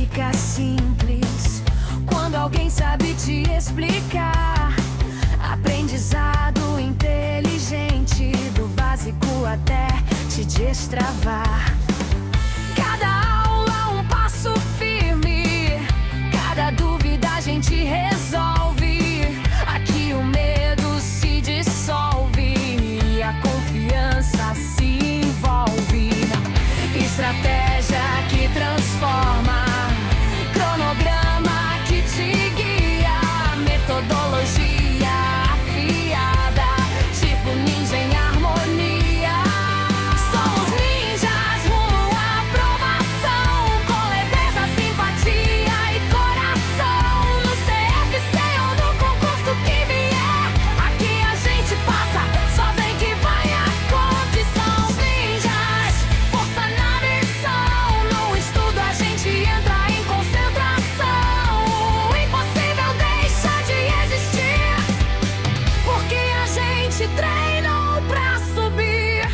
fica simples quando alguém sabe te explicar. Aprendizado inteligente, do básico até te destravar. Cada aula um passo firme, cada dúvida a gente resolve. Aqui o medo se dissolve e a confiança se envolve. Estratégia que transforma, cronograma que te guia, metodologia afiada, tipo ninja em harmonia. Somos ninjas rumo à aprovação, com leveza, simpatia e coração. No CFC ou no concurso que vier, aqui a gente passa, só vem que vai a condição. Ninjas, força na missão, no estudo a gente entra em concentração. O impossível deixa de existir, porque a gente treinou pra subir.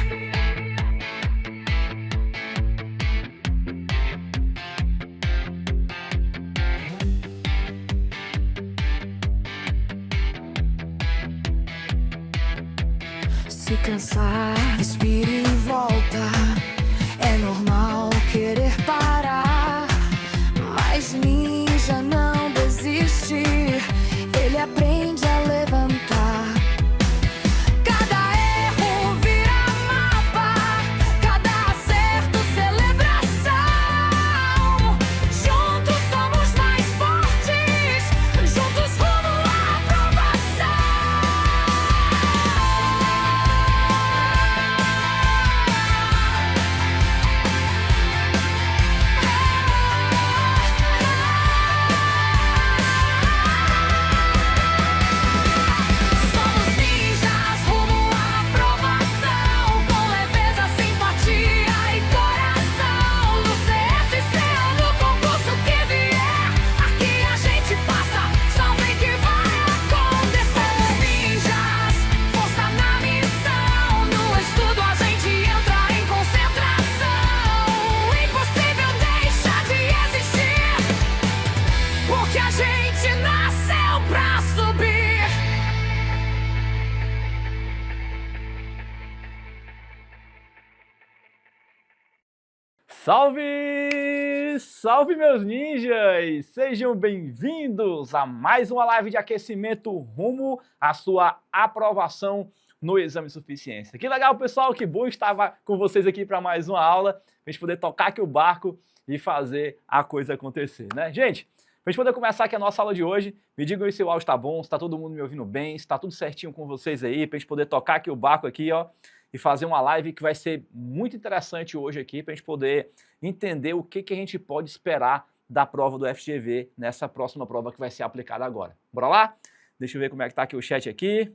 Se cansar, respire e volta. É normal querer parar, mas ninja não desiste. Ele aprende a levantar. Cada erro vira mapa, cada acerto celebração. Juntos somos mais fortes, juntos rumo à aprovação. Somos ninjas rumo à aprovação, com leveza, simpatia e coração. No CFC ou no concurso que vier, aqui a gente passa, só vem que vai acontecer. Ninjas, força na missão, no estudo a gente entra em concentração. O impossível deixa de existir, porque a gente nasceu pra subir. Salve! Salve, meus ninjas! Sejam bem-vindos a mais uma live de aquecimento rumo à sua aprovação no exame de suficiência. Que legal, pessoal! Que bom estar com vocês aqui para mais uma aula, para a gente poder tocar aqui o barco e fazer a coisa acontecer, né? Gente, para a gente poder começar aqui a nossa aula de hoje, me digam se o áudio está bom, se está todo mundo me ouvindo bem, se está tudo certinho com vocês aí, para a gente poder tocar aqui o barco aqui, ó, e fazer uma live que vai ser muito interessante hoje aqui, para a gente poder entender o que a gente pode esperar da prova do FGV nessa próxima prova que vai ser aplicada agora. Bora lá? Deixa eu ver como é que tá aqui o chat aqui.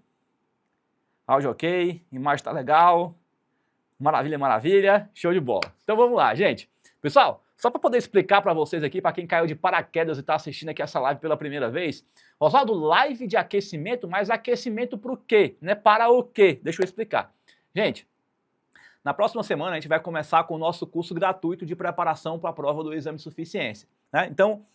Áudio ok, imagem tá legal. Maravilha, maravilha. Show de bola. Então vamos lá, gente. Pessoal, só para poder explicar para vocês aqui, para quem caiu de paraquedas e está assistindo aqui essa live pela primeira vez, Oswaldo, live de aquecimento, mas aquecimento para o quê? Né? Para o quê? Deixa eu explicar. Gente, na próxima semana a gente vai começar com o nosso curso gratuito de preparação para a prova do exame de suficiência, né? Então,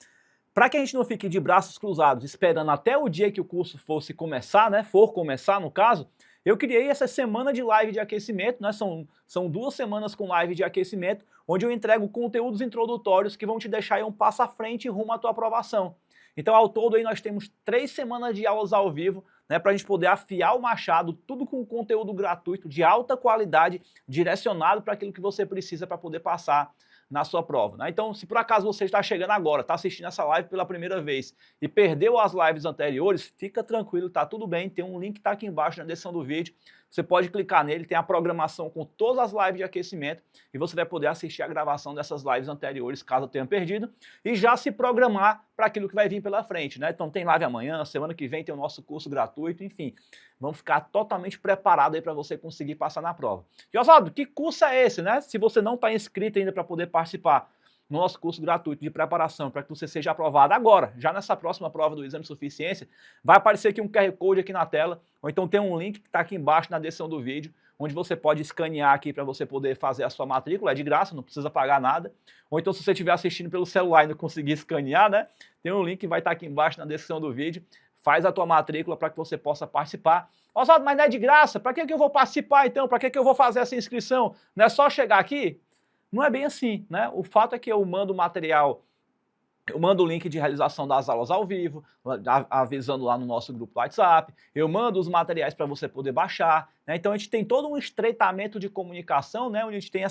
para que a gente não fique de braços cruzados esperando até o dia que o curso fosse começar, né? For começar no caso, eu criei essa semana de live de aquecimento, né? São 2 semanas com live de aquecimento, onde eu entrego conteúdos introdutórios que vão te deixar aí um passo à frente rumo à tua aprovação. Então, ao todo aí nós temos 3 semanas de aulas ao vivo, né, para a gente poder afiar o machado, tudo com conteúdo gratuito, de alta qualidade, direcionado para aquilo que você precisa para poder passar na sua prova, né? Então, se por acaso você está chegando agora, está assistindo essa live pela primeira vez e perdeu as lives anteriores, fica tranquilo, tá tudo bem, tem um link que tá aqui embaixo na descrição do vídeo, você pode clicar nele, tem a programação com todas as lives de aquecimento e você vai poder assistir a gravação dessas lives anteriores, caso tenha perdido, e já se programar para aquilo que vai vir pela frente, né? Então tem live amanhã, semana que vem tem o nosso curso gratuito, enfim, vamos ficar totalmente preparados aí para você conseguir passar na prova. E Oswaldo, que curso é esse, né? Se você não está inscrito ainda para poder participar no nosso curso gratuito de preparação para que você seja aprovado agora, já nessa próxima prova do exame de suficiência, vai aparecer aqui um QR Code aqui na tela, ou então tem um link que está aqui embaixo na descrição do vídeo, onde você pode escanear aqui para você poder fazer a sua matrícula, é de graça, não precisa pagar nada. Ou então, se você estiver assistindo pelo celular e não conseguir escanear, né, tem um link que vai estar aqui embaixo na descrição do vídeo. Faz a tua matrícula para que você possa participar. Oswaldo, mas não é de graça? Para que eu vou participar então? Para que eu vou fazer essa inscrição? Não é só chegar aqui? Não é bem assim, né? O fato é que eu mando o material, eu mando o link de realização das aulas ao vivo, avisando lá no nosso grupo do WhatsApp, eu mando os materiais para você poder baixar, né? Então a gente tem todo um estreitamento de comunicação, né? Onde a gente tem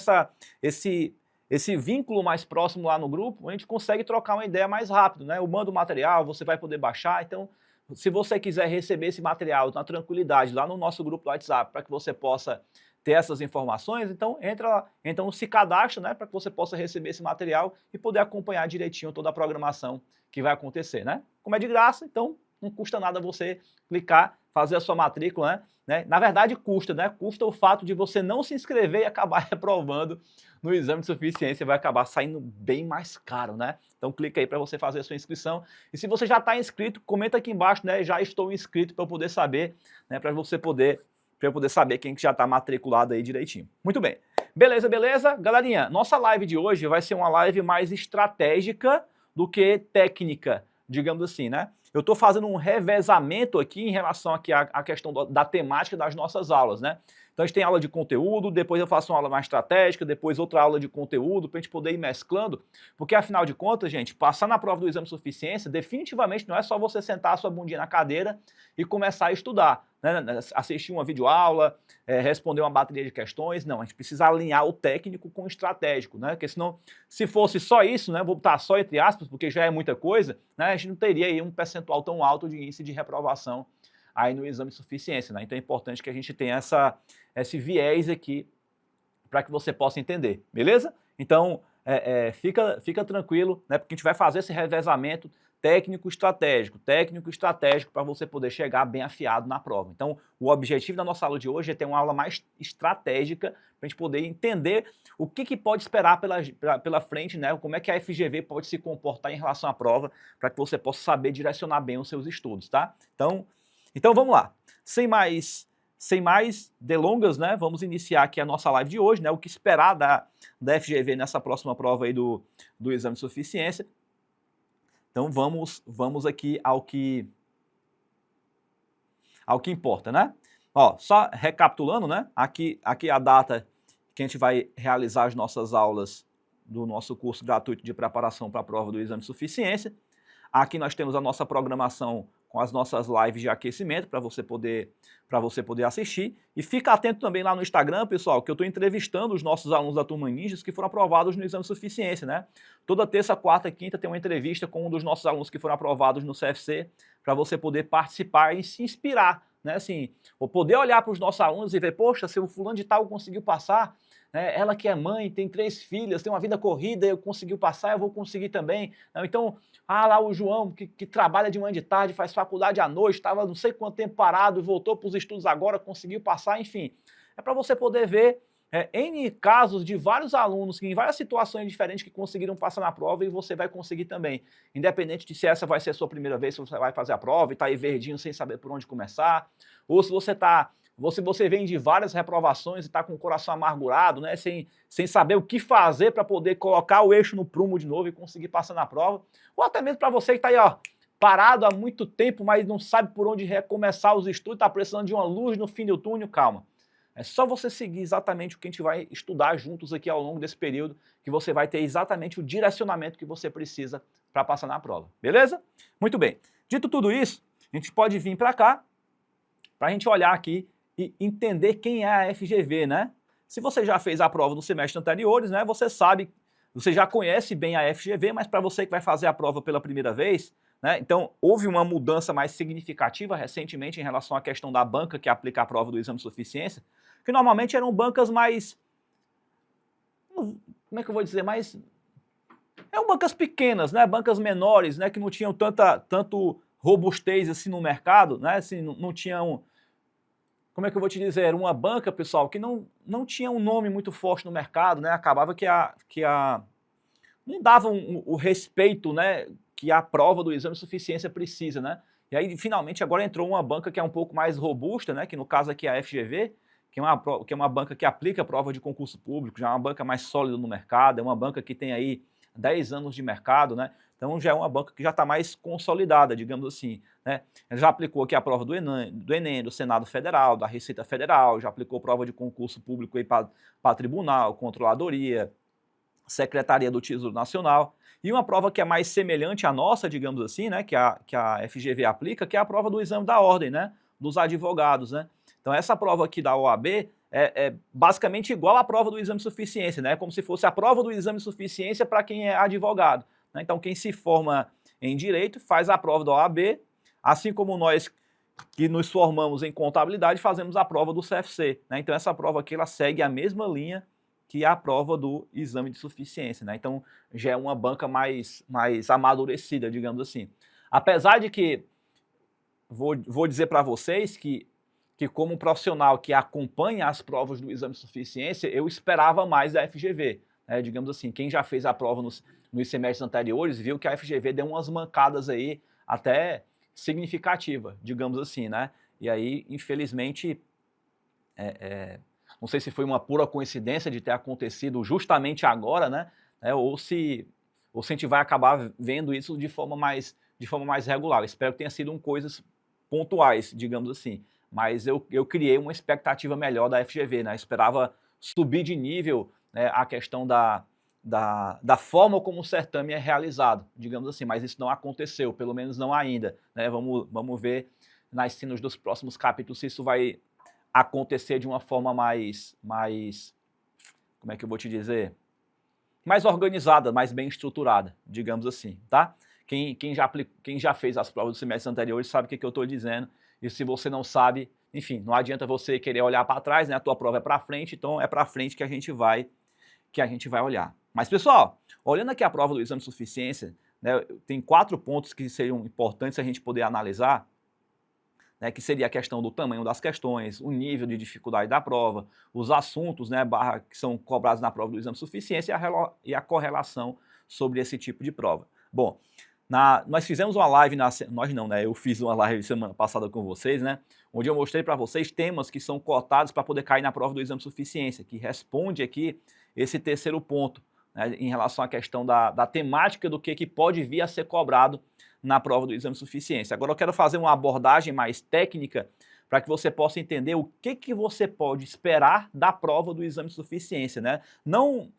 esse vínculo mais próximo lá no grupo, onde a gente consegue trocar uma ideia mais rápido, né? Eu mando o material, você vai poder baixar, então se você quiser receber esse material na tranquilidade lá no nosso grupo do WhatsApp, para que você possa ter essas informações, então entra lá, então se cadastra, né, para que você possa receber esse material e poder acompanhar direitinho toda a programação que vai acontecer, né? Como é de graça, então não custa nada você clicar, fazer a sua matrícula, né? Na verdade custa, né? Custa o fato de você não se inscrever e acabar reprovando no exame de suficiência, vai acabar saindo bem mais caro, né? Então clica aí para você fazer a sua inscrição. E se você já está inscrito, comenta aqui embaixo, né? Já estou inscrito, para eu poder saber, né? Para eu poder saber quem que já está matriculado aí direitinho. Muito bem. Beleza, beleza? Galerinha, nossa live de hoje vai ser uma live mais estratégica do que técnica, digamos assim, né? Eu estou fazendo um revezamento aqui em relação aqui à questão da temática das nossas aulas, né? Então a gente tem aula de conteúdo, depois eu faço uma aula mais estratégica, depois outra aula de conteúdo, para a gente poder ir mesclando, porque afinal de contas, gente, passar na prova do exame de suficiência definitivamente não é só você sentar a sua bundinha na cadeira e começar a estudar, né? Assistir uma videoaula, responder uma bateria de questões, não, a gente precisa alinhar o técnico com o estratégico, né? Porque senão, se fosse só isso, né, vou botar só entre aspas, porque já é muita coisa, né, a gente não teria aí um percentual tão alto de índice de reprovação aí no exame de suficiência, né? Então é importante que a gente tenha esse viés aqui para que você possa entender, beleza? Então fica tranquilo, né? Porque a gente vai fazer esse revezamento técnico-estratégico para você poder chegar bem afiado na prova. Então o objetivo da nossa aula de hoje é ter uma aula mais estratégica para a gente poder entender o que pode esperar pela frente, né? Como é que a FGV pode se comportar em relação à prova, para que você possa saber direcionar bem os seus estudos, tá? Então vamos lá, sem mais delongas, né, vamos iniciar aqui a nossa live de hoje, né, o que esperar da FGV nessa próxima prova aí do exame de suficiência. Então vamos aqui ao que importa, né? Ó, só recapitulando, né, aqui a data que a gente vai realizar as nossas aulas do nosso curso gratuito de preparação para a prova do exame de suficiência. Aqui nós temos a nossa programação com as nossas lives de aquecimento para você poder assistir. E fica atento também lá no Instagram, pessoal, que eu estou entrevistando os nossos alunos da Turma Ninjas que foram aprovados no exame de suficiência, né? Toda terça, quarta e quinta tem uma entrevista com um dos nossos alunos que foram aprovados no CFC, para você poder participar e se inspirar, né? Assim, ou poder olhar para os nossos alunos e ver, poxa, se o fulano de tal conseguiu passar, né? Ela que é mãe, tem 3 filhas, tem uma vida corrida, eu consegui passar, eu vou conseguir também. Então, lá o João, que trabalha de manhã e de tarde, faz faculdade à noite, estava não sei quanto tempo parado, voltou para os estudos agora, conseguiu passar, enfim. É para você poder ver N casos de vários alunos, que em várias situações diferentes, que conseguiram passar na prova, e você vai conseguir também. Independente de se essa vai ser a sua primeira vez, se você vai fazer a prova e está aí verdinho sem saber por onde começar, ou se você vem de várias reprovações e está com o coração amargurado, né, sem saber o que fazer para poder colocar o eixo no prumo de novo e conseguir passar na prova. Ou até mesmo para você que está aí, ó, parado há muito tempo, mas não sabe por onde recomeçar os estudos, está precisando de uma luz no fim do túnel, calma. É só você seguir exatamente o que a gente vai estudar juntos aqui ao longo desse período, que você vai ter exatamente o direcionamento que você precisa para passar na prova, beleza? Muito bem. Dito tudo isso, a gente pode vir para cá, para a gente olhar aqui e entender quem é a FGV, né? Se você já fez a prova nos semestres anteriores, né, você sabe, você já conhece bem a FGV, mas para você que vai fazer a prova pela primeira vez, né, então houve uma mudança mais significativa recentemente em relação à questão da banca que aplica a prova do exame de suficiência, que normalmente eram bancas mais, como é que eu vou dizer, eram bancas pequenas, né, bancas menores, né, que não tinham tanto robustez assim no mercado, né, assim, não tinham, como é que eu vou te dizer, era uma banca, pessoal, que não tinha um nome muito forte no mercado, né, acabava que não dava o respeito, né, que a prova do exame de suficiência precisa, né, e aí finalmente agora entrou uma banca que é um pouco mais robusta, né, que no caso aqui é a FGV, que é uma banca que aplica prova de concurso público, já é uma banca mais sólida no mercado, é uma banca que tem aí 10 anos de mercado, né? Então já é uma banca que já está mais consolidada, digamos assim, né? Já aplicou aqui a prova do Enem, do Senado Federal, da Receita Federal, já aplicou prova de concurso público para tribunal, controladoria, Secretaria do Tesouro Nacional, e uma prova que é mais semelhante à nossa, digamos assim, né, que a FGV aplica, que é a prova do exame da ordem, né, dos advogados, né. Então essa prova aqui da OAB é basicamente igual à prova do exame de suficiência, né, como se fosse a prova do exame de suficiência para quem é advogado, né. Então quem se forma em direito faz a prova da OAB, assim como nós que nos formamos em contabilidade fazemos a prova do CFC, né. Então essa prova aqui ela segue a mesma linha que é a prova do exame de suficiência, né? Então já é uma banca mais amadurecida, digamos assim. Apesar de que, vou dizer para vocês que como profissional que acompanha as provas do exame de suficiência, eu esperava mais da FGV, né? Digamos assim, quem já fez a prova nos semestres anteriores viu que a FGV deu umas mancadas aí até significativa, digamos assim, né? E aí, infelizmente, não sei se foi uma pura coincidência de ter acontecido justamente agora, né? Ou se a gente vai acabar vendo isso de forma mais regular. Eu espero que tenha sido coisas pontuais, digamos assim. Mas eu criei uma expectativa melhor da FGV, né? Eu esperava subir de nível, né, a questão da forma como o certame é realizado, digamos assim. Mas isso não aconteceu, pelo menos não ainda, né? Vamos ver nas cenas dos próximos capítulos se isso vai acontecer de uma forma mais, como é que eu vou te dizer? Mais organizada, mais bem estruturada, digamos assim, tá? Quem já fez as provas dos semestres anteriores sabe o que eu estou dizendo, e se você não sabe, enfim, não adianta você querer olhar para trás, né? A tua prova é para frente, então é para frente que a gente vai olhar. Mas, pessoal, olhando aqui a prova do exame de suficiência, né, tem 4 pontos que seriam importantes a gente poder analisar, né, que seria a questão do tamanho das questões, o nível de dificuldade da prova, os assuntos, né, que são cobrados na prova do exame de suficiência e a correlação sobre esse tipo de prova. Bom, nós fizemos uma live, eu fiz uma live semana passada com vocês, né, onde eu mostrei para vocês temas que são cotados para poder cair na prova do exame de suficiência, que responde aqui esse terceiro ponto, né, em relação à questão da temática do que pode vir a ser cobrado na prova do exame de suficiência. Agora eu quero fazer uma abordagem mais técnica para que você possa entender o que você pode esperar da prova do exame de suficiência, né? Não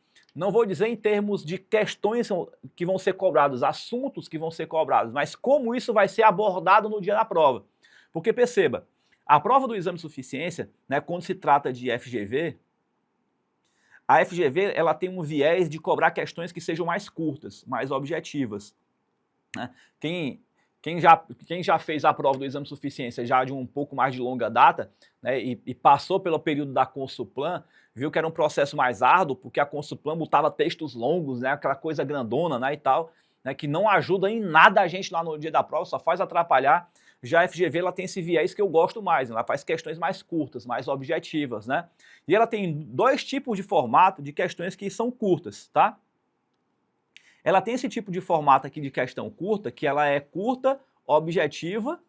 vou dizer em termos de questões que vão ser cobradas, assuntos que vão ser cobrados, mas como isso vai ser abordado no dia da prova. Porque perceba, a prova do exame de suficiência, né, quando se trata de FGV, a FGV ela tem um viés de cobrar questões que sejam mais curtas, mais objetivas, né? Quem já fez a prova do exame de suficiência já de um pouco mais de longa data, né, e passou pelo período da Consulplan, viu que era um processo mais árduo, porque a Consulplan botava textos longos, né, aquela coisa grandona, né, e tal, né, que não ajuda em nada a gente lá no dia da prova, só faz atrapalhar. Já a FGV ela tem esse viés que eu gosto mais, né, ela faz questões mais curtas, mais objetivas, né? E ela tem 2 tipos de formato de questões que são curtas, tá? Ela tem esse tipo de formato aqui de questão curta, que ela é curta, objetiva,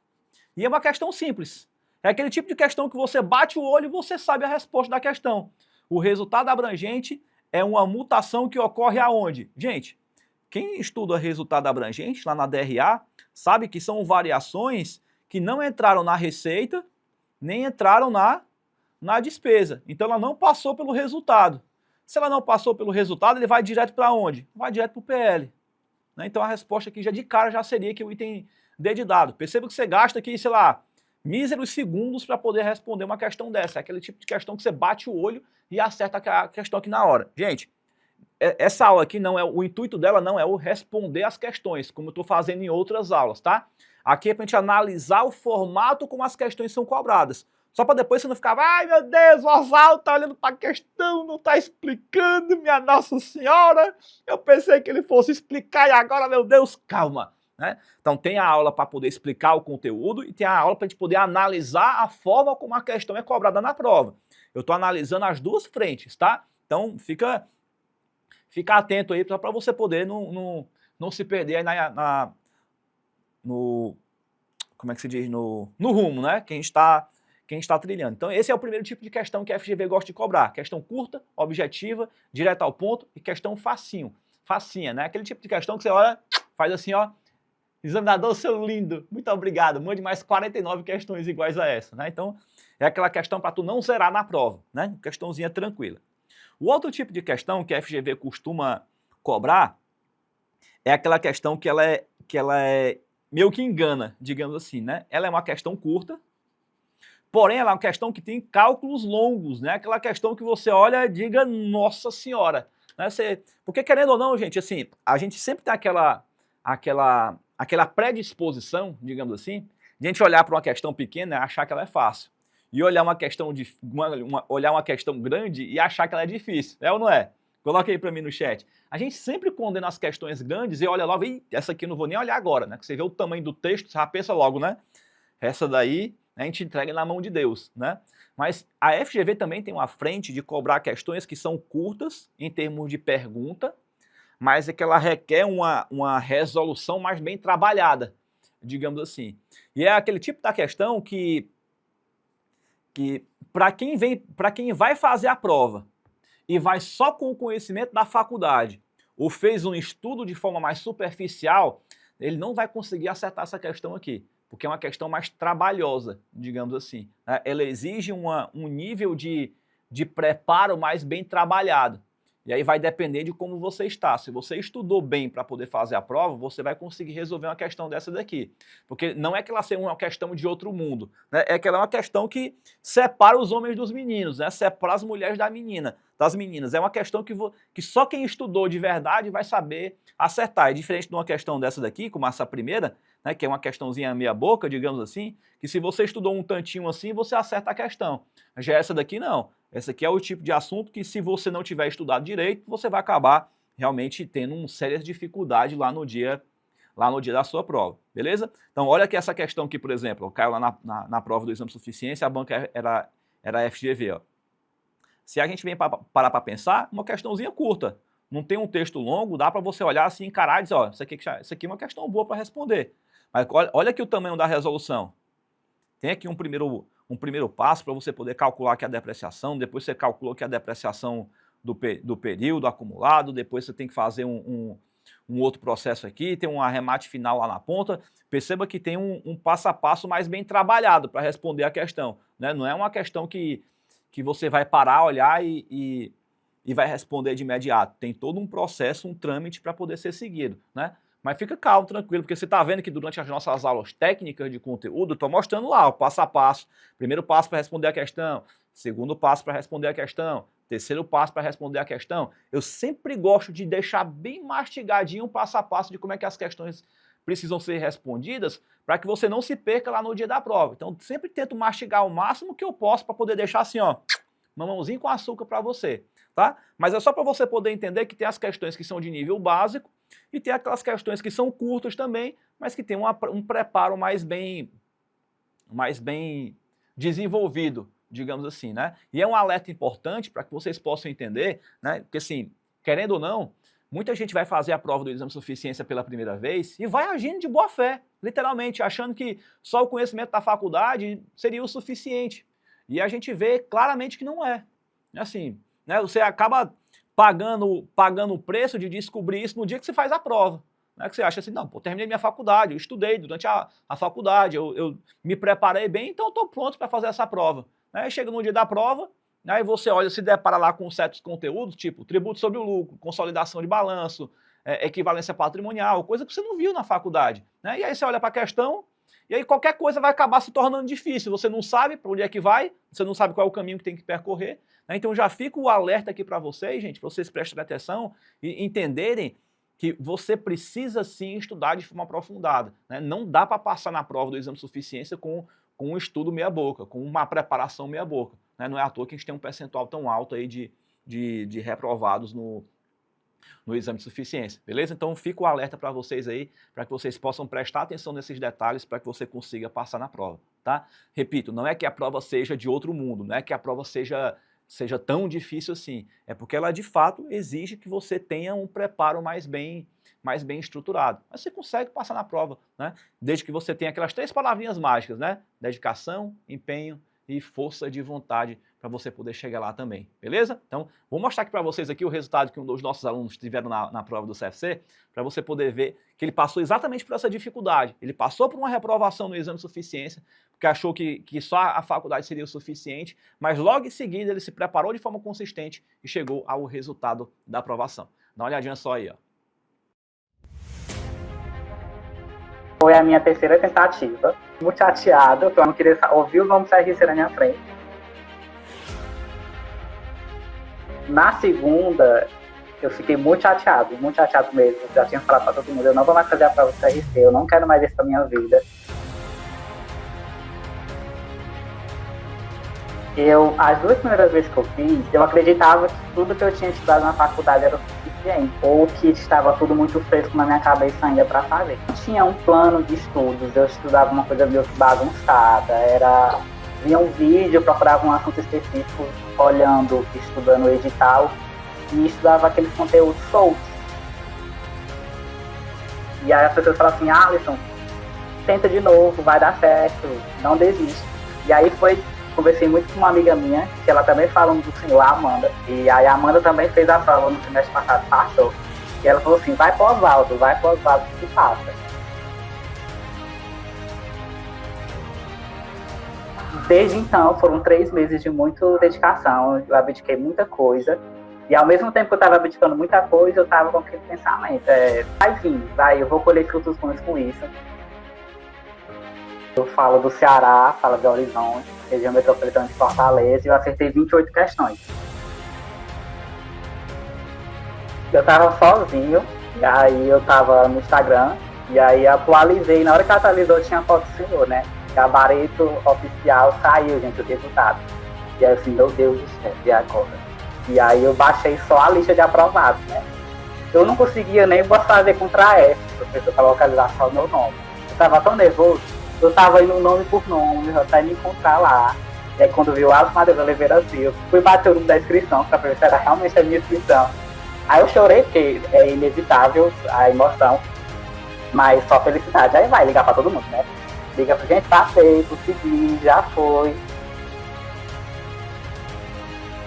e é uma questão simples. É aquele tipo de questão que você bate o olho e você sabe a resposta da questão. O resultado abrangente é uma mutação que ocorre aonde? Gente, quem estuda resultado abrangente lá na DRA, sabe que são variações que não entraram na receita, nem entraram na despesa. Então ela não passou pelo resultado. Se ela não passou pelo resultado, ele vai direto para onde? Vai direto para o PL. Né? Então a resposta aqui já de cara já seria que o item D de dado. Perceba que você gasta aqui, sei lá, míseros segundos para poder responder uma questão dessa. É aquele tipo de questão que você bate o olho e acerta a questão aqui na hora. Gente, essa aula aqui o intuito dela não é o responder as questões, como eu estou fazendo em outras aulas, tá? Aqui é para a gente analisar o formato como as questões são cobradas. Só para depois você não ficar, ai meu Deus, o Oswaldo tá olhando para a questão, não tá explicando, minha Nossa Senhora. Eu pensei que ele fosse explicar e agora, meu Deus, calma. Né? Então tem a aula para poder explicar o conteúdo e tem a aula para a gente poder analisar a forma como a questão é cobrada na prova. Eu estou analisando as 2 frentes, tá? Então fica atento aí para você poder não se perder aí como é que se diz? No rumo, né? Que a gente que a gente está trilhando. Então esse é o primeiro tipo de questão que a FGV gosta de cobrar. Questão curta, objetiva, direta ao ponto e questão facinha, né? Aquele tipo de questão que você olha, faz assim, ó, examinador, seu lindo, muito obrigado, mande mais 49 questões iguais a essa, né? Então é aquela questão para tu não zerar na prova, né? Questãozinha tranquila. O outro tipo de questão que a FGV costuma cobrar é aquela questão que ela é meio que engana, digamos assim, né? Ela é uma questão curta, porém ela é uma questão que tem cálculos longos, né? Aquela questão que você olha e diga, nossa senhora, né? Porque querendo ou não, gente, assim, a gente sempre tem aquela predisposição, digamos assim, de a gente olhar para uma questão pequena e achar que ela é fácil. E olhar uma questão olhar uma questão grande e achar que ela é difícil, é ou não é? Coloca aí para mim no chat. A gente sempre condena as questões grandes e olha logo, essa aqui eu não vou nem olhar agora, né? Que você vê o tamanho do texto, você já pensa logo, né? Essa daí a gente entrega na mão de Deus, né? Mas a FGV também tem uma frente de cobrar questões que são curtas em termos de pergunta, mas é que ela requer uma resolução mais bem trabalhada, digamos assim. E é aquele tipo da questão que para quem vai fazer a prova e vai só com o conhecimento da faculdade ou fez um estudo de forma mais superficial, ele não vai conseguir acertar essa questão aqui, porque é uma questão mais trabalhosa, digamos assim, né? Ela exige um nível de preparo mais bem trabalhado. E aí vai depender de como você está. Se você estudou bem para poder fazer a prova, você vai conseguir resolver uma questão dessa daqui. Porque não é que ela seja uma questão de outro mundo, né? É que ela é uma questão que separa os homens dos meninos, né? Separa as mulheres das meninas. É uma questão que só quem estudou de verdade vai saber acertar. É diferente de uma questão dessa daqui, como essa primeira, né, que é uma questãozinha meia boca, digamos assim, que se você estudou um tantinho assim, você acerta a questão. Já essa daqui não. Essa aqui é o tipo de assunto que, se você não tiver estudado direito, você vai acabar realmente tendo uma séria dificuldade lá no dia da sua prova, beleza? Então, olha aqui essa questão aqui, por exemplo, caiu lá na prova do exame de suficiência, a banca era FGV, ó. Se a gente vem parar para pensar, uma questãozinha curta, não tem um texto longo, dá para você olhar assim, encarar e dizer, ó, isso aqui é uma questão boa para responder. Mas olha aqui o tamanho da resolução. Tem aqui um primeiro passo para você poder calcular aqui a depreciação, depois você calculou que a depreciação do período acumulado, depois você tem que fazer um outro processo aqui, tem um arremate final lá na ponta. Perceba que tem um passo a passo mais bem trabalhado para responder a questão, né? Não é uma questão que você vai parar, olhar e vai responder de imediato. Tem todo um processo, um trâmite para poder ser seguido, né? Mas fica calmo, tranquilo, porque você está vendo que durante as nossas aulas técnicas de conteúdo, eu estou mostrando lá o passo a passo. Primeiro passo para responder a questão, segundo passo para responder a questão, terceiro passo para responder a questão. Eu sempre gosto de deixar bem mastigadinho o passo a passo de como é que as questões precisam ser respondidas, para que você não se perca lá no dia da prova. Então, sempre tento mastigar o máximo que eu posso para poder deixar assim, ó, mamãozinho com açúcar para você, tá? Mas é só para você poder entender que tem as questões que são de nível básico e tem aquelas questões que são curtas também, mas que tem um preparo mais bem desenvolvido, digamos assim, né? E é um alerta importante para que vocês possam entender, né? Porque assim, querendo ou não, muita gente vai fazer a prova do exame de suficiência pela primeira vez e vai agindo de boa fé, literalmente, achando que só o conhecimento da faculdade seria o suficiente. E a gente vê claramente que não é. Assim, né, você acaba pagando o preço de descobrir isso no dia que você faz a prova. Né, que você acha assim, não, pô, terminei minha faculdade, eu estudei durante a faculdade, eu me preparei bem, então eu estou pronto para fazer essa prova. Aí chega no dia da prova, aí você olha, se depara lá com certos conteúdos, tipo tributo sobre o lucro, consolidação de balanço, equivalência patrimonial, coisa que você não viu na faculdade. Né? E aí você olha para a questão, e aí qualquer coisa vai acabar se tornando difícil. Você não sabe para onde é que vai, você não sabe qual é o caminho que tem que percorrer. Né? Então já fica o alerta aqui para vocês, gente, para vocês prestarem atenção e entenderem que você precisa sim estudar de forma aprofundada. Né? Não dá para passar na prova do exame de suficiência com um estudo meia boca, com uma preparação meia boca. Né? Não é à toa que a gente tem um percentual tão alto aí de reprovados no exame de suficiência, beleza? Então fica o alerta para vocês aí, para que vocês possam prestar atenção nesses detalhes para que você consiga passar na prova, tá? Repito, não é que a prova seja de outro mundo, não é que a prova seja tão difícil assim, é porque ela de fato exige que você tenha um preparo mais bem estruturado. Mas você consegue passar na prova, né? Desde que você tenha aquelas 3 palavrinhas mágicas, né? Dedicação, empenho e força de vontade para você poder chegar lá também, beleza? Então, vou mostrar aqui para vocês aqui o resultado que um dos nossos alunos tiveram na prova do CFC, para você poder ver que ele passou exatamente por essa dificuldade. Ele passou por uma reprovação no exame de suficiência, porque achou que só a faculdade seria o suficiente, mas logo em seguida ele se preparou de forma consistente e chegou ao resultado da aprovação. Dá uma olhadinha só aí, ó. Foi a minha terceira tentativa. Muito chateado, porque eu não queria ouvir o nome CRC na minha frente. Na segunda, eu fiquei muito chateado mesmo. Já tinha falado para todo mundo, eu não vou mais fazer a prova do CRC, eu não quero mais isso pra minha vida. As duas primeiras vezes que eu fiz, eu acreditava que tudo que eu tinha estudado na faculdade era o suficiente, ou que estava tudo muito fresco na minha cabeça ainda para fazer. Não tinha um plano de estudos, eu estudava uma coisa meio bagunçada, via um vídeo, procurava um assunto específico, olhando, estudando o edital, e estudava aqueles conteúdos soltos. E aí as pessoas falavam assim, Alisson, tenta de novo, vai dar certo, não desiste. E aí conversei muito com uma amiga minha, que ela também fala do senhor, a Amanda. E aí a Amanda também fez a prova no semestre passado, passou. E ela falou assim, vai pro Oswaldo que passa. Desde então, foram 3 meses de muita dedicação, eu abdiquei muita coisa. E ao mesmo tempo que eu estava abdicando muita coisa, eu estava com aquele pensamento, eu vou colher frutos bons com isso. Eu falo do Ceará, falo de Horizonte, região metropolitana de Fortaleza, e eu acertei 28 questões. Eu estava sozinho, e aí eu estava no Instagram, e aí atualizei, na hora que atualizou tinha a foto do senhor, né? Gabarito oficial, saiu, gente, o resultado. E aí eu assim, meu Deus do céu, e agora? E aí eu baixei só a lista de aprovados, né? Eu não conseguia nem fazer contra F, professor, para localizar só o meu nome. Eu estava tão nervoso, eu tava indo nome por nome, até me encontrar lá. E aí quando viu Alisson Matheus Oliveira Silva, fui bater o número da inscrição, pra ver se era realmente a minha inscrição. Aí eu chorei, porque é inevitável a emoção, mas só felicidade. Aí vai ligar pra todo mundo, né? Liga pra gente, passei, consegui, já foi.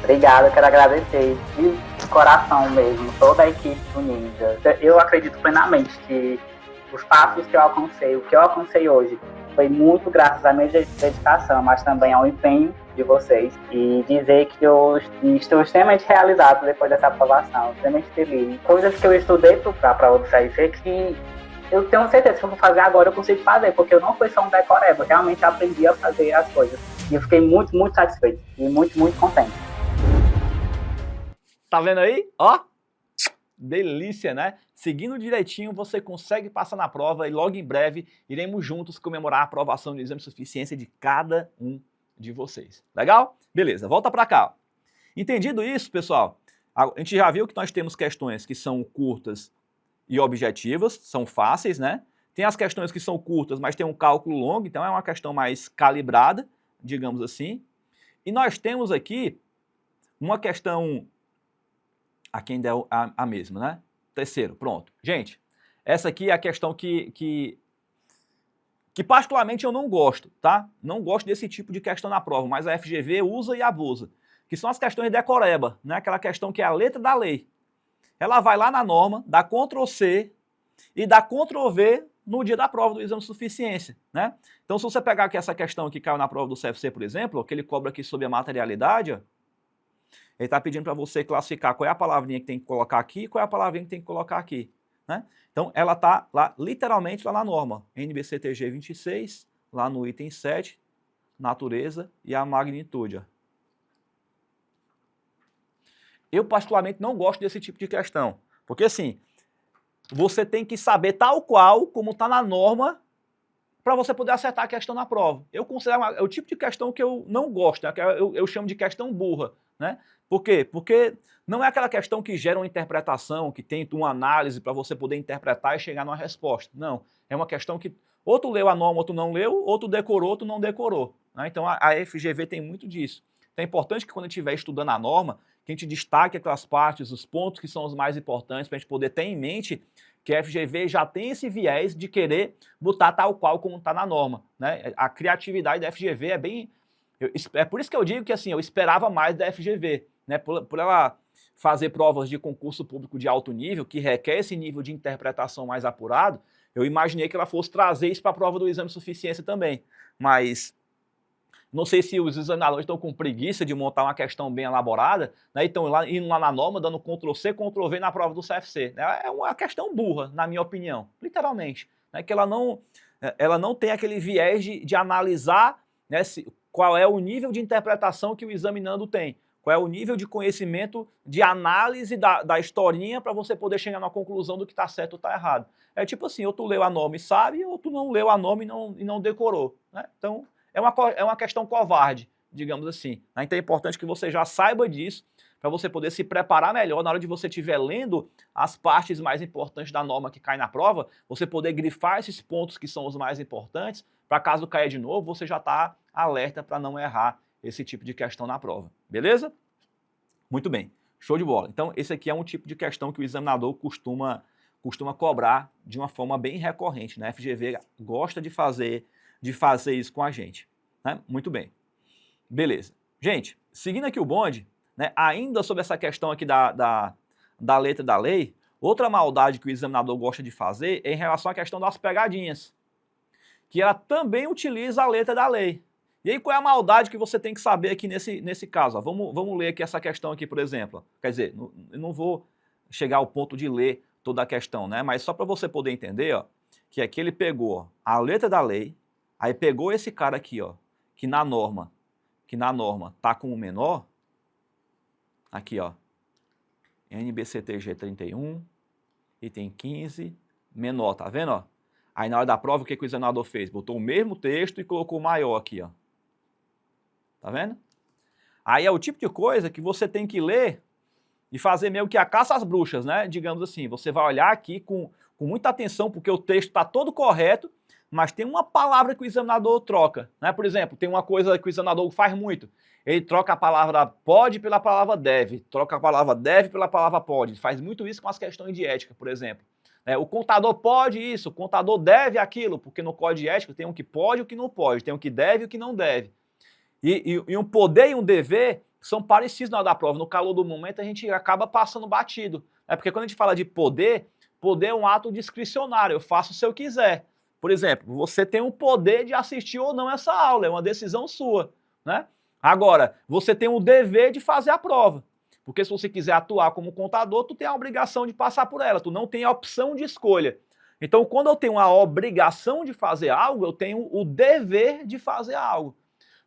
Obrigado, eu quero agradecer de coração mesmo, toda a equipe do Ninja. Eu acredito plenamente que os passos que eu alcancei, o que eu alcancei hoje, foi muito graças à minha dedicação, mas também ao empenho de vocês. E dizer que eu estou extremamente realizado depois dessa aprovação, extremamente feliz. Coisas que eu estudei para a prova do CRC que eu tenho certeza que eu vou fazer agora, eu consigo fazer, porque eu não fui só um decoreba, eu realmente aprendi a fazer as coisas. E eu fiquei muito, muito satisfeito e muito, muito contente. Tá vendo aí? Ó! Delícia, né? Seguindo direitinho, você consegue passar na prova e logo em breve iremos juntos comemorar a aprovação do exame de suficiência de cada um de vocês. Legal? Beleza, volta para cá. Entendido isso, pessoal? A gente já viu que nós temos questões que são curtas e objetivas, são fáceis, né? Tem as questões que são curtas, mas tem um cálculo longo, então é uma questão mais calibrada, digamos assim. E nós temos aqui uma questão... Aqui ainda é a mesma, né? Terceiro, pronto. Gente, essa aqui é a questão que particularmente eu não gosto, tá? Não gosto desse tipo de questão na prova, mas a FGV usa e abusa, que são as questões decoreba, né? Aquela questão que é a letra da lei. Ela vai lá na norma, dá Ctrl+C e dá Ctrl+V no dia da prova do exame de suficiência, né? Então, se você pegar aqui essa questão que caiu na prova do CFC, por exemplo, que ele cobra aqui sobre a materialidade, ó, ele está pedindo para você classificar qual é a palavrinha que tem que colocar aqui e qual é a palavrinha que tem que colocar aqui, né? Então, ela está lá, literalmente lá na norma, NBCTG 26, lá no item 7, natureza e a magnitude. Ó. Eu, particularmente, não gosto desse tipo de questão, porque, assim, você tem que saber tal qual como está na norma para você poder acertar a questão na prova. Eu considero é o tipo de questão que eu não gosto, né? Eu chamo de questão burra, né? Por quê? Porque não é aquela questão que gera uma interpretação, que tem uma análise para você poder interpretar e chegar numa resposta. Não. É uma questão que ou tu leu a norma ou tu não leu, ou tu decorou ou tu não decorou. Né? Então a FGV tem muito disso. Então é importante que quando a gente estiver estudando a norma, que a gente destaque aquelas partes, os pontos que são os mais importantes, para a gente poder ter em mente que a FGV já tem esse viés de querer botar tal qual como está na norma. Né? A criatividade da FGV é bem É por isso que eu digo que assim, eu esperava mais da FGV, né? Por ela fazer provas de concurso público de alto nível, que requer esse nível de interpretação mais apurado, eu imaginei que ela fosse trazer isso para a prova do exame de suficiência também. Mas não sei se os examinadores estão com preguiça de montar uma questão bem elaborada, né, e estão indo lá na norma, dando Ctrl+C, Ctrl+V na prova do CFC. É uma questão burra, na minha opinião, literalmente. Né, que ela não tem aquele viés de analisar, né, qual é o nível de interpretação que o examinando tem, qual é o nível de conhecimento, de análise da historinha para você poder chegar na conclusão do que está certo ou está errado. É tipo assim, ou tu leu a norma e sabe, ou tu não leu a norma e não decorou. Né? Então, é uma questão covarde, digamos assim. Né? Então é importante que você já saiba disso, para você poder se preparar melhor na hora de você estiver lendo as partes mais importantes da norma que cai na prova, você poder grifar esses pontos que são os mais importantes, para caso caia de novo, você já está alerta para não errar esse tipo de questão na prova. Beleza? Muito bem. Show de bola. Então esse aqui é um tipo de questão que o examinador costuma cobrar de uma forma bem recorrente. Né? A FGV gosta de fazer isso com a gente. Né? Muito bem. Beleza. Gente, seguindo aqui o bonde, né, ainda sobre essa questão aqui da letra da lei, outra maldade que o examinador gosta de fazer é em relação à questão das pegadinhas, que ela também utiliza a letra da lei. E aí qual é a maldade que você tem que saber aqui nesse caso? Ó, vamos ler aqui essa questão aqui, por exemplo. Quer dizer, eu não vou chegar ao ponto de ler toda a questão, né? Mas só para você poder entender, ó, que aqui ele pegou a letra da lei, aí pegou esse cara aqui, ó, que na norma tá com o menor, aqui, ó, NBCTG 31, item 15, menor, tá vendo, ó? Aí na hora da prova, o que o examinador fez? Botou o mesmo texto e colocou maior aqui, ó. Tá vendo? Aí é o tipo de coisa que você tem que ler e fazer meio que a caça às bruxas, né? Digamos assim, você vai olhar aqui com muita atenção, porque o texto está todo correto, mas tem uma palavra que o examinador troca, né? Por exemplo, tem uma coisa que o examinador faz muito. Ele troca a palavra pode pela palavra deve, troca a palavra deve pela palavra pode. Ele faz muito isso com as questões de ética, por exemplo. O contador pode isso, o contador deve aquilo, porque no código de ética tem um que pode e o que não pode, tem um que deve e o que não deve. E um poder e um dever são parecidos na hora da prova. No calor do momento a gente acaba passando batido. Porque quando a gente fala de poder é um ato discricionário, eu faço se eu quiser. Por exemplo, você tem o poder de assistir ou não essa aula, é uma decisão sua. Né? Agora, você tem o dever de fazer a prova. Porque se você quiser atuar como contador, tu tem a obrigação de passar por ela, tu não tem a opção de escolha. Então, quando eu tenho a obrigação de fazer algo, eu tenho o dever de fazer algo.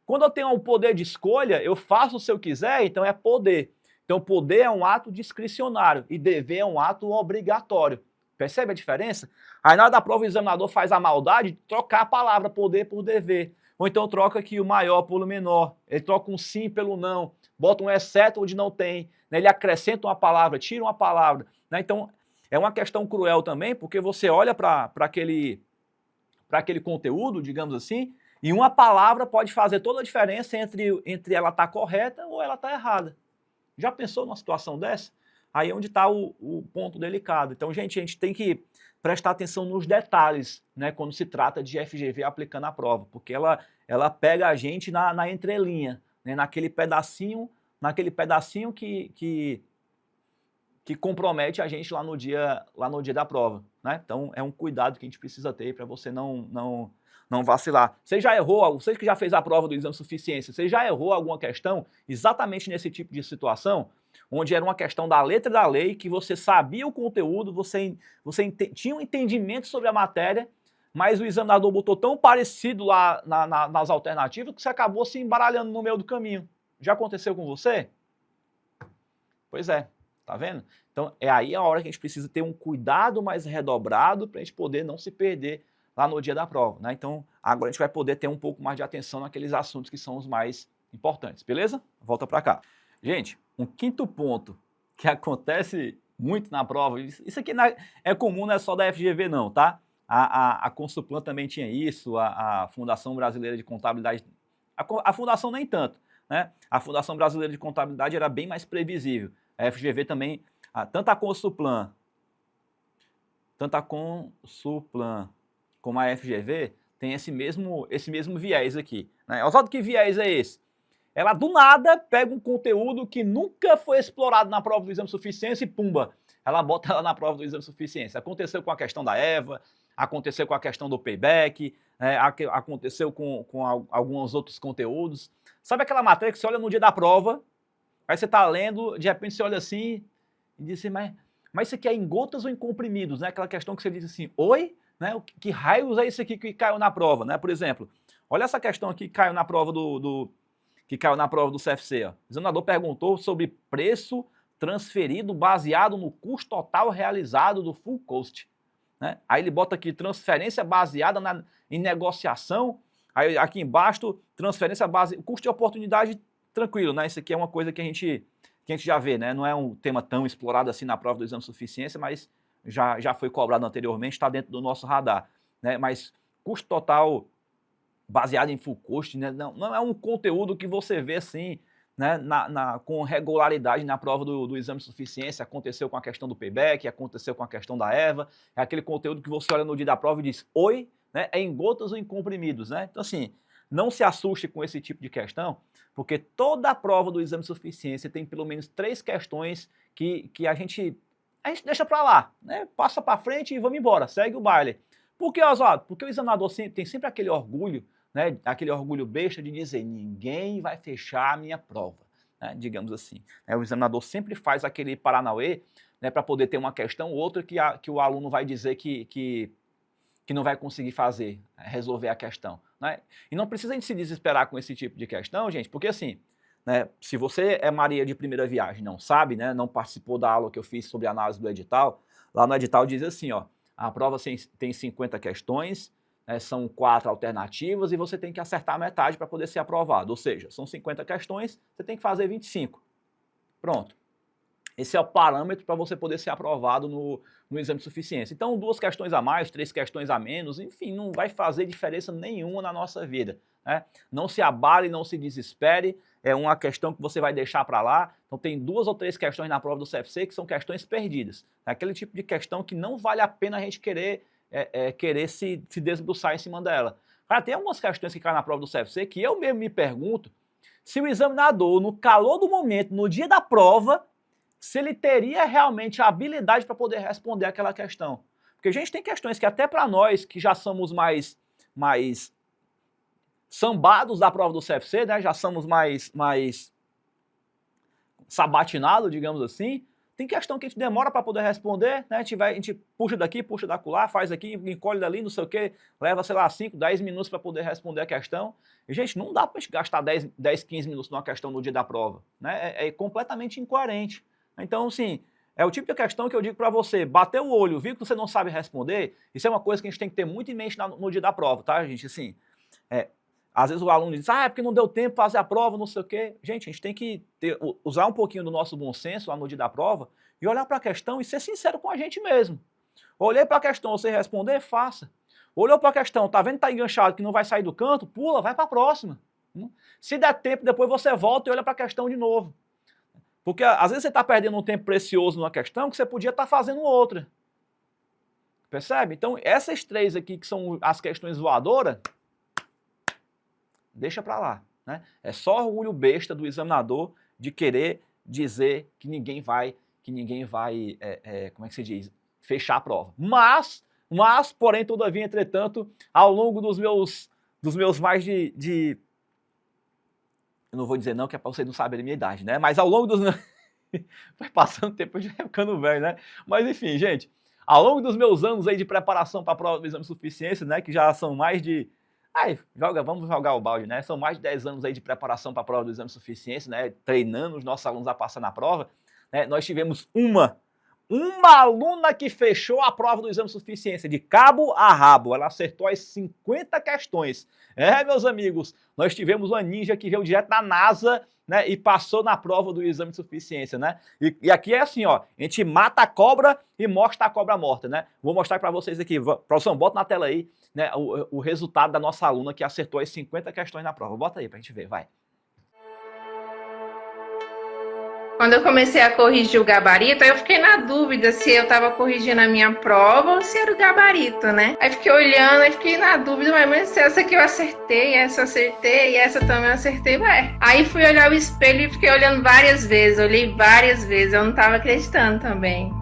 Quando eu tenho o poder de escolha, eu faço se eu quiser, então é poder. Então, poder é um ato discricionário e dever é um ato obrigatório. Percebe a diferença? Aí na hora da prova o examinador faz a maldade de trocar a palavra poder por dever. Ou então troca aqui o maior pelo menor. Ele troca um sim pelo não. Bota um exceto onde não tem. Né? Ele acrescenta uma palavra, tira uma palavra. Né? Então é uma questão cruel também, porque você olha para aquele conteúdo, digamos assim, e uma palavra pode fazer toda a diferença entre ela estar correta ou ela estar errada. Já pensou numa situação dessa? Aí é onde está o ponto delicado. Então, gente, a gente tem que prestar atenção nos detalhes, né, quando se trata de FGV aplicando a prova, porque ela pega a gente na entrelinha, né, naquele pedacinho que compromete a gente lá no dia da prova. Né? Então, é um cuidado que a gente precisa ter para você não vacilar. Você já errou, você que já fez a prova do exame de suficiência, você já errou alguma questão exatamente nesse tipo de situação? Onde era uma questão da letra da lei, que você sabia o conteúdo, você tinha um entendimento sobre a matéria, mas o examinador botou tão parecido lá nas alternativas que você acabou se embaralhando no meio do caminho. Já aconteceu com você? Pois é, tá vendo? Então é aí a hora que a gente precisa ter um cuidado mais redobrado para a gente poder não se perder lá no dia da prova. Né? Então agora a gente vai poder ter um pouco mais de atenção naqueles assuntos que são os mais importantes, beleza? Volta para cá. Gente, um quinto ponto que acontece muito na prova, isso aqui é comum, não é só da FGV não, tá? A Consulplan também tinha isso, a Fundação Brasileira de Contabilidade, a Fundação nem tanto, né? A Fundação Brasileira de Contabilidade era bem mais previsível. A FGV também, tanto a Consulplan como a FGV tem esse mesmo viés aqui. Né? Oswaldo, que viés é esse? ela do nada pega um conteúdo que nunca foi explorado na prova do exame de suficiência e pumba, ela bota ela na prova do exame de suficiência. Aconteceu com a questão da EVA, aconteceu com a questão do payback, aconteceu com alguns outros conteúdos. Sabe aquela matéria que você olha no dia da prova, aí você está lendo, de repente você olha assim e diz assim, mas isso aqui é em gotas ou em comprimidos, né? Aquela questão que você diz assim, oi? Né? Que raios é isso aqui que caiu na prova, né? Por exemplo, olha essa questão aqui que caiu na prova do CFC. Ó. O examinador perguntou sobre preço transferido baseado no custo total realizado do full cost. Né? Aí ele bota aqui transferência baseada em negociação. Aí aqui embaixo, transferência baseada, custo de oportunidade tranquilo, né? Isso aqui é uma coisa que a gente já vê, né? Não é um tema tão explorado assim na prova do exame de suficiência, mas já foi cobrado anteriormente, está dentro do nosso radar. Né? Mas custo total baseado em full cost, né? Não é um conteúdo que você vê assim, né? Com regularidade na prova do exame de suficiência. Aconteceu com a questão do payback, aconteceu com a questão da EVA, é aquele conteúdo que você olha no dia da prova e diz, oi, né? É em gotas ou em comprimidos, né? Então assim, não se assuste com esse tipo de questão, porque toda a prova do exame de suficiência tem pelo menos 3 questões que a gente deixa para lá, né? Passa para frente e vamos embora, segue o baile. Por que, Oswaldo? Porque o examinador tem sempre aquele orgulho, né? Aquele orgulho besta de dizer, ninguém vai fechar a minha prova, né? Digamos assim. O examinador sempre faz aquele paranauê, né? Para poder ter uma questão ou outra que o aluno vai dizer que não vai conseguir fazer, resolver a questão. Né? E não precisa a gente se desesperar com esse tipo de questão, gente, porque assim, né, se você é Maria de primeira viagem, não sabe, né, não participou da aula que eu fiz sobre análise do edital, lá no edital diz assim, ó, a prova tem 50 questões, né, são 4 alternativas e você tem que acertar a metade para poder ser aprovado, ou seja, são 50 questões, você tem que fazer 25. Pronto. Esse é o parâmetro para você poder ser aprovado no exame de suficiência. Então, 2 questões a mais, 3 questões a menos, enfim, não vai fazer diferença nenhuma na nossa vida. Né? Não se abale, não se desespere, é uma questão que você vai deixar para lá. Então, tem 2 ou 3 questões na prova do CFC que são questões perdidas. É aquele tipo de questão que não vale a pena a gente querer se desbruçar em cima dela. Cara, tem algumas questões que caem na prova do CFC que eu mesmo me pergunto se o examinador, no calor do momento, no dia da prova, se ele teria realmente a habilidade para poder responder aquela questão. Porque a gente tem questões que até para nós, que já somos mais sambados da prova do CFC, né, já somos mais sabatinados, digamos assim, tem questão que a gente demora para poder responder, né, a gente puxa daqui, puxa da acolá, faz aqui, encolhe dali, não sei o quê, leva, sei lá, 5, 10 minutos para poder responder a questão. E, gente, não dá para gastar 10, 15 minutos numa questão no dia da prova. Né, é completamente incoerente. Então, assim, é o tipo de questão que eu digo para você, bater o olho, viu que você não sabe responder, isso é uma coisa que a gente tem que ter muito em mente no dia da prova, tá, gente? Assim, às vezes o aluno diz, é porque não deu tempo de fazer a prova, não sei o quê. Gente, a gente tem que usar um pouquinho do nosso bom senso lá no dia da prova e olhar para a questão e ser sincero com a gente mesmo. Olhei para a questão, você responder, faça. Olhou para a questão, tá vendo que tá enganchado, que não vai sair do canto, pula, vai para a próxima. Se der tempo, depois você volta e olha para a questão de novo. Porque às vezes você está perdendo um tempo precioso numa questão que você podia estar fazendo outra. Percebe? Então, essas 3 aqui, que são as questões voadoras, deixa para lá. Né? É só orgulho besta do examinador de querer dizer que ninguém vai como é que se diz? Fechar a prova. Mas, porém, todavia, entretanto, ao longo dos meus mais de eu não vou dizer não, que é para vocês não saberem a minha idade, né? Mas ao longo dos meus... Vai passando o tempo, eu já vai ficando velho, né? Mas enfim, gente, ao longo dos meus anos aí de preparação para a prova do exame de suficiência, né? Que já são mais de... vamos jogar o balde, né? São mais de 10 anos aí de preparação para a prova do exame de suficiência, né? Treinando os nossos alunos a passar na prova. Né? Nós tivemos uma aluna que fechou a prova do exame de suficiência de cabo a rabo. Ela acertou as 50 questões. Meus amigos, nós tivemos uma ninja que veio direto da NASA, né, e passou na prova do exame de suficiência, né? E aqui é assim, ó, a gente mata a cobra e mostra a cobra morta, né? Vou mostrar para vocês aqui, produção, bota na tela aí, né, o resultado da nossa aluna que acertou as 50 questões na prova. Bota aí pra gente ver, vai. Quando eu comecei a corrigir o gabarito, aí eu fiquei na dúvida se eu estava corrigindo a minha prova ou se era o gabarito, né? Aí fiquei olhando, aí fiquei na dúvida, mas essa aqui eu acertei, essa eu acertei, e essa também eu acertei, ué. Aí fui olhar o espelho e fiquei olhando várias vezes, olhei várias vezes, eu não estava acreditando também.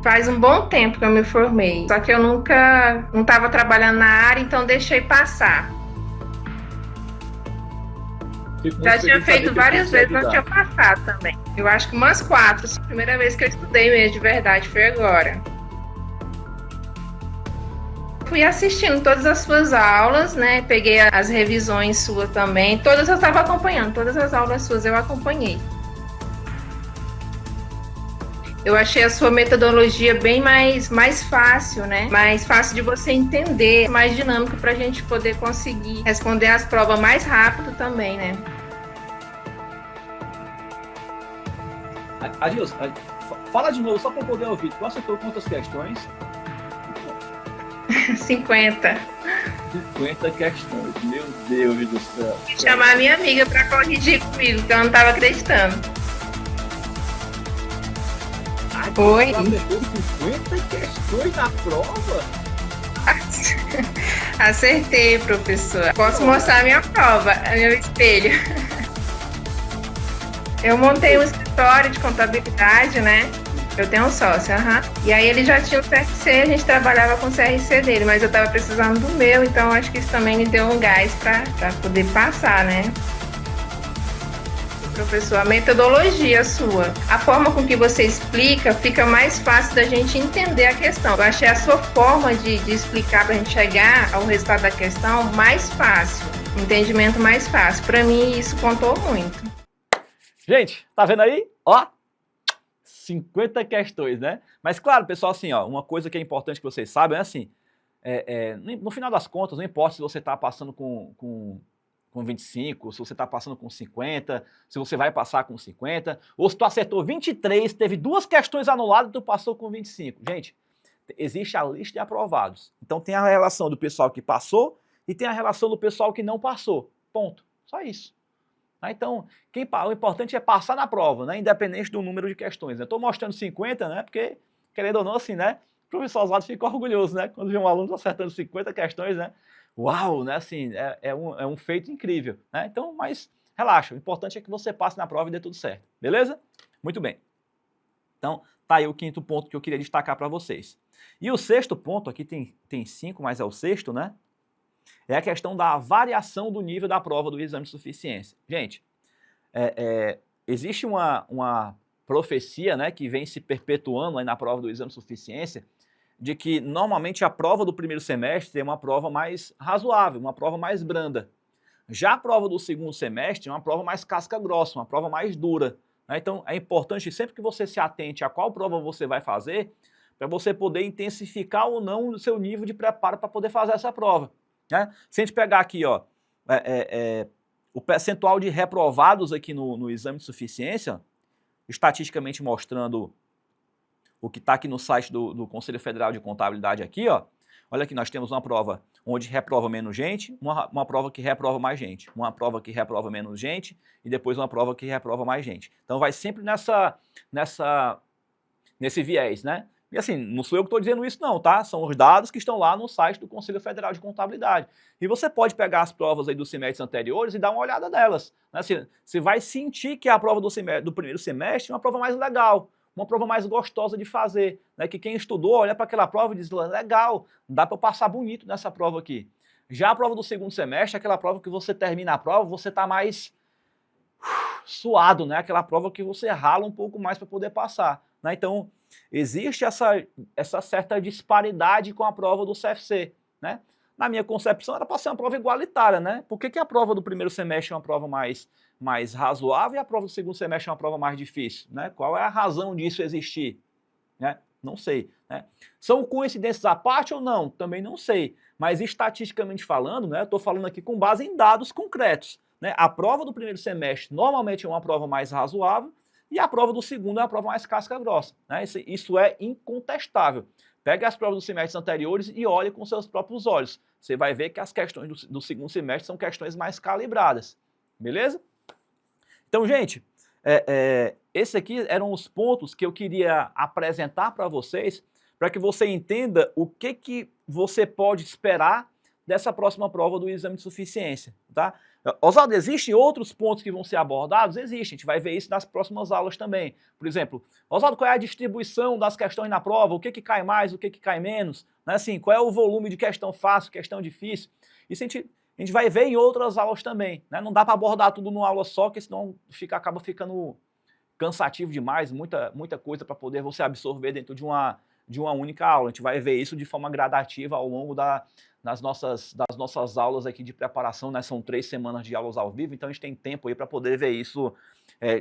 Faz um bom tempo que eu me formei, só que eu não estava trabalhando na área, então deixei passar. Já tinha feito várias vezes, mas tinha passado também. Eu acho que umas 4. A primeira vez que eu estudei mesmo, de verdade, foi agora. Fui assistindo todas as suas aulas, né? Peguei as revisões suas também. Todas eu estava acompanhando, todas as aulas suas eu acompanhei. Eu achei a sua metodologia bem mais fácil, né? Mais fácil de você entender, mais dinâmico para a gente poder conseguir responder as provas mais rápido também, né? Adilson, fala de novo, só para eu poder ouvir. Tu acertou quantas questões? 50. 50 questões, meu Deus do céu. Vou chamar a minha amiga para corrigir comigo, porque eu não estava acreditando. Oi. Tu acertou 50 questões na prova? Acertei, professor. Posso mostrar a minha prova, meu espelho. Eu montei um escritório de contabilidade, né? Eu tenho um sócio, E aí ele já tinha o CRC, a gente trabalhava com o CRC dele, mas eu tava precisando do meu, então acho que isso também me deu um gás para poder passar, né? Professor, a metodologia sua, a forma com que você explica, fica mais fácil da gente entender a questão. Eu achei a sua forma de explicar para a gente chegar ao resultado da questão mais fácil, entendimento mais fácil. Para mim, isso contou muito. Gente, tá vendo aí? Ó, 50 questões, né? Mas claro, pessoal, assim, ó, uma coisa que é importante que vocês saibam é assim, no final das contas, não importa se você tá passando com 25, se você está passando com 50, se você vai passar com 50, ou se tu acertou 23, teve 2 questões anuladas e tu passou com 25. Gente, existe a lista de aprovados. Então tem a relação do pessoal que passou e tem a relação do pessoal que não passou. Ponto. Só isso. Então, o importante é passar na prova, né? Independente do número de questões. Eu estou mostrando 50, né? Porque, querendo ou não, assim, né? O professor Oswaldo fica orgulhoso, né? Quando vê um aluno acertando 50 questões, né? Uau, né? Assim, é um feito incrível, né? Então, mas relaxa, o importante é que você passe na prova e dê tudo certo, beleza? Muito bem. Então, tá aí o 5º ponto que eu queria destacar para vocês. E o 6º ponto, aqui tem 5, mas é o 6º, né? É a questão da variação do nível da prova do exame de suficiência. Gente, existe uma profecia, né, que vem se perpetuando aí na prova do exame de suficiência, de que normalmente a prova do primeiro semestre é uma prova mais razoável, uma prova mais branda. Já a prova do segundo semestre é uma prova mais casca grossa, uma prova mais dura, né? Então é importante sempre que você se atente a qual prova você vai fazer, para você poder intensificar ou não o seu nível de preparo para poder fazer essa prova, né? Se a gente pegar aqui, ó, o percentual de reprovados aqui no exame de suficiência, estatisticamente mostrando o que está aqui no site do Conselho Federal de Contabilidade aqui, ó. Olha aqui, nós temos uma prova onde reprova menos gente, uma prova que reprova mais gente, uma prova que reprova menos gente e depois uma prova que reprova mais gente. Então vai sempre nesse viés, né? E assim, não sou eu que estou dizendo isso não, tá? São os dados que estão lá no site do Conselho Federal de Contabilidade. E você pode pegar as provas aí dos semestres anteriores e dar uma olhada nelas, né? Você vai sentir que a prova do primeiro semestre é uma prova mais legal, uma prova mais gostosa de fazer, né? Que quem estudou olha para aquela prova e diz, legal, dá para eu passar bonito nessa prova aqui. Já a prova do segundo semestre é aquela prova que você termina a prova, você está mais suado, né? Aquela prova que você rala um pouco mais para poder passar, né? Então, existe essa certa disparidade com a prova do CFC, né? Na minha concepção, era para ser uma prova igualitária, né? Por que a prova do primeiro semestre é uma prova mais razoável e a prova do segundo semestre é uma prova mais difícil, né? Qual é a razão disso existir, né? Não sei, né? São coincidências à parte ou não? Também não sei, mas estatisticamente falando, né? Eu estou falando aqui com base em dados concretos, né? A prova do primeiro semestre normalmente é uma prova mais razoável e a prova do segundo é uma prova mais casca grossa, né? Isso é incontestável. Pega as provas dos semestres anteriores e olhe com seus próprios olhos. Você vai ver que as questões do segundo semestre são questões mais calibradas. beleza? Então, gente, esses aqui eram os pontos que eu queria apresentar para vocês, para que você entenda o que você pode esperar dessa próxima prova do exame de suficiência, tá? Oswaldo, existem outros pontos que vão ser abordados? Existe, a gente vai ver isso nas próximas aulas também. Por exemplo, Oswaldo, qual é a distribuição das questões na prova? O que cai mais, o que cai menos? Né? Assim, qual é o volume de questão fácil, questão difícil? Isso a gente vai ver em outras aulas também, né? Não dá para abordar tudo numa aula só, porque senão acaba ficando cansativo demais, muita coisa para poder você absorver dentro de uma única aula. A gente vai ver isso de forma gradativa ao longo das nossas aulas aqui de preparação, né? São 3 semanas de aulas ao vivo, então a gente tem tempo aí para poder ver isso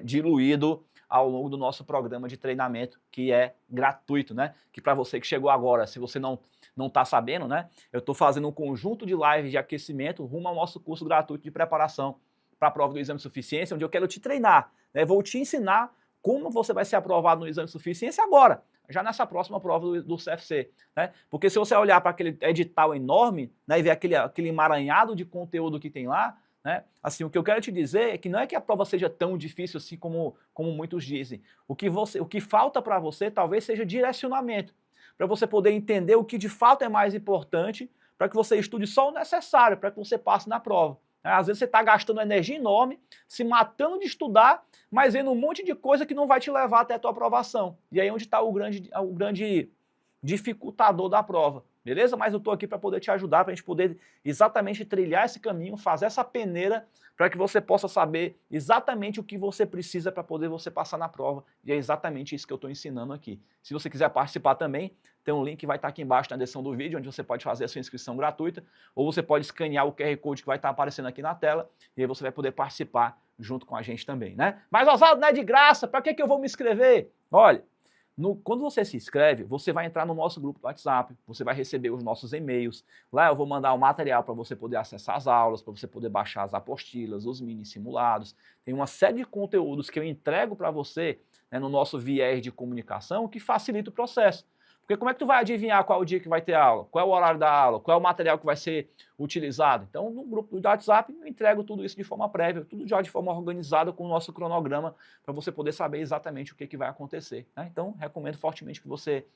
diluído ao longo do nosso programa de treinamento, que é gratuito, né? Que para você que chegou agora, se você não está sabendo, né? Eu estou fazendo um conjunto de lives de aquecimento rumo ao nosso curso gratuito de preparação para a prova do exame de suficiência, onde eu quero te treinar, né? Vou te ensinar como você vai ser aprovado no exame de suficiência agora, já nessa próxima prova do CFC, né? Porque se você olhar para aquele edital enorme, né, e ver aquele emaranhado de conteúdo que tem lá, né, assim, o que eu quero te dizer é que não é que a prova seja tão difícil assim como muitos dizem. O que falta para você talvez seja direcionamento, para você poder entender o que de fato é mais importante, para que você estude só o necessário, para que você passe na prova. Às vezes você está gastando energia enorme, se matando de estudar, mas vendo um monte de coisa que não vai te levar até a tua aprovação. E aí é onde está o grande dificultador da prova, beleza? Mas eu estou aqui para poder te ajudar, para a gente poder exatamente trilhar esse caminho, fazer essa peneira, para que você possa saber exatamente o que você precisa para poder você passar na prova. E é exatamente isso que eu estou ensinando aqui. Se você quiser participar também, tem um link que vai estar aqui embaixo na descrição do vídeo, onde você pode fazer a sua inscrição gratuita, ou você pode escanear o QR Code que vai estar aparecendo aqui na tela, e aí você vai poder participar junto com a gente também, né? Mas, Oswaldo, não é de graça, para que eu vou me inscrever? Olha, quando você se inscreve, você vai entrar no nosso grupo do WhatsApp, você vai receber os nossos e-mails. Lá eu vou mandar o material para você poder acessar as aulas, para você poder baixar as apostilas, os mini simulados. Tem uma série de conteúdos que eu entrego para você, né, no nosso viés de comunicação, que facilita o processo. Porque como é que tu vai adivinhar qual é o dia que vai ter aula, qual é o horário da aula, qual é o material que vai ser utilizado? Então, no grupo do WhatsApp, eu entrego tudo isso de forma prévia, tudo já de forma organizada com o nosso cronograma, para você poder saber exatamente o que vai acontecer, né? Então, recomendo fortemente que você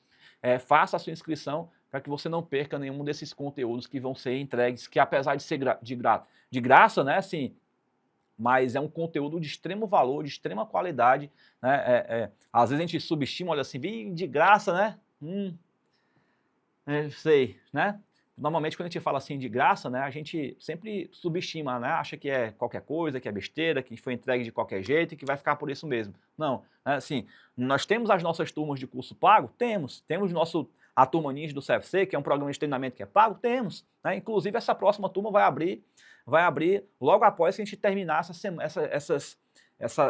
faça a sua inscrição, para que você não perca nenhum desses conteúdos que vão ser entregues, que apesar de ser de graça, né, assim, mas é um conteúdo de extremo valor, de extrema qualidade, né? Às vezes a gente subestima, olha assim, de graça, né? Sei, né? Normalmente quando a gente fala assim de graça, né, a gente sempre subestima, né? Acha que é qualquer coisa, que é besteira, que foi entregue de qualquer jeito e que vai ficar por isso mesmo. Não, né, assim, nós temos as nossas turmas de curso pago? Temos a turma Ninja do CFC, que é um programa de treinamento que é pago? Temos, né? Inclusive essa próxima turma vai abrir logo após que a gente terminar